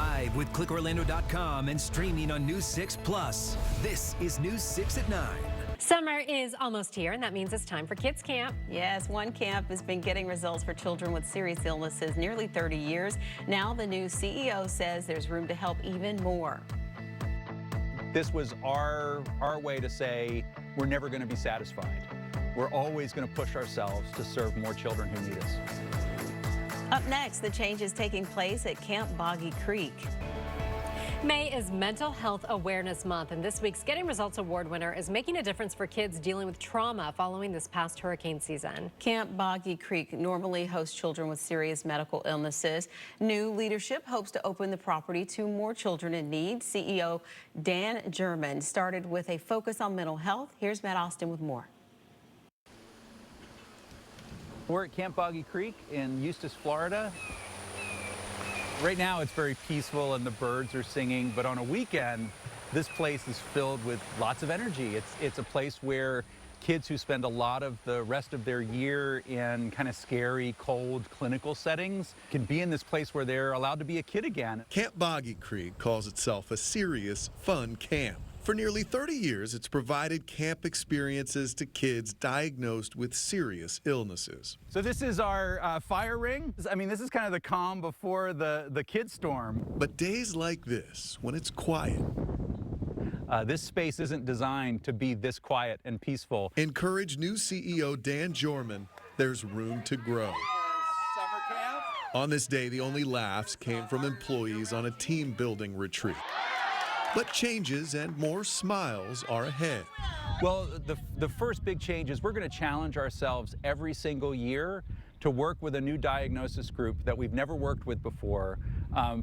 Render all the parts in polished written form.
live with clickorlando.com and streaming on News 6 Plus. This is News 6 at 9. Summer is almost here, and that means it's time for Kids Camp. Yes, one camp has been getting results for children with serious illnesses nearly 30 years. Now the new CEO says there's room to help even more. This was our way to say we're never going to be satisfied. We're always going to push ourselves to serve more children who need us. Up next, the changes taking place at Camp Boggy Creek. May is Mental Health Awareness Month, and this week's Getting Results Award winner is making a difference for kids dealing with trauma following this past hurricane season. Camp Boggy Creek normally hosts children with serious medical illnesses. New leadership hopes to open the property to more children in need. CEO Dan Jurman started with a focus on mental health. Here's Matt Austin with more. We're at Camp Boggy Creek in Eustis, Florida. Right now it's very peaceful and the birds are singing, but on a weekend, this place is filled with lots of energy. It's a place where kids who spend a lot of the rest of their year in kind of scary, cold, clinical settings can be in this place where they're allowed to be a kid again. Camp Boggy Creek calls itself a serious, fun camp. For nearly 30 years, it's provided camp experiences to kids diagnosed with serious illnesses. So this is our fire ring. I mean, this is kind of the calm before the kid storm. But days like this, when it's quiet, this space isn't designed to be this quiet and peaceful. Encourage new CEO Dan Jurman, there's room to grow. Summer camp. On this day, the only laughs came from employees on a team building retreat. But changes and more smiles are ahead. Well, the first big change is we're going to challenge ourselves every single year to work with a new diagnosis group that we've never worked with before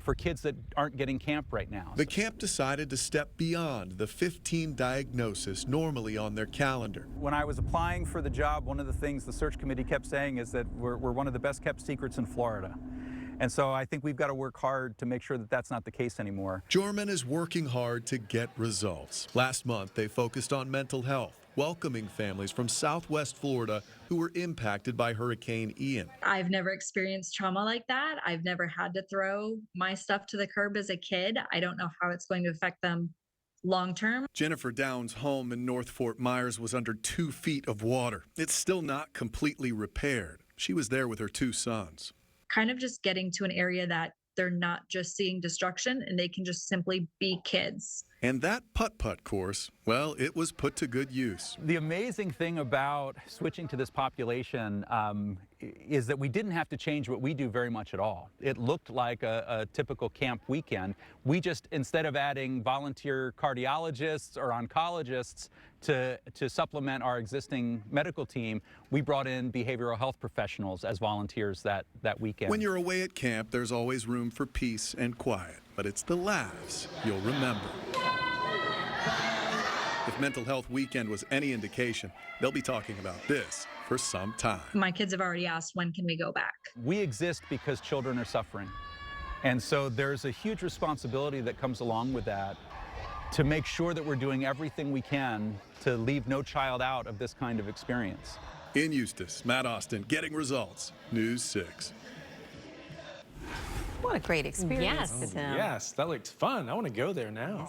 for kids that aren't getting camp right now. The camp decided to step beyond the 15 diagnoses normally on their calendar. When I was applying for the job, one of the things the search committee kept saying is that we're one of the best kept secrets in Florida. And so I think we've got to work hard to make sure that that's not the case anymore. Jurman is working hard to get results. Last month, they focused on mental health, welcoming families from Southwest Florida who were impacted by Hurricane Ian. I've never experienced trauma like that. I've never had to throw my stuff to the curb as a kid. I don't know how it's going to affect them long term. Jennifer Downs' home in North Fort Myers was under 2 feet of water. It's still not completely repaired. She was there with her 2 sons. Kind of just getting to an area that they're not just seeing destruction and they can just simply be kids. And that putt-putt course, well, it was put to good use. The amazing thing about switching to this population is that we didn't have to change what we do very much at all. It looked like a typical camp weekend. We just, instead of adding volunteer cardiologists or oncologists to supplement our existing medical team, we brought in behavioral health professionals as volunteers that weekend. When you're away at camp, there's always room for peace and quiet, but it's the laughs you'll remember. If Mental Health Weekend was any indication, they'll be talking about this for some time. My kids have already asked, when can we go back? We exist because children are suffering. And so there's a huge responsibility that comes along with that to make sure that we're doing everything we can to leave no child out of this kind of experience. In Eustis, Matt Austin, Getting Results, News 6. What a great experience with him. Yes, that looked fun. I want to go there now.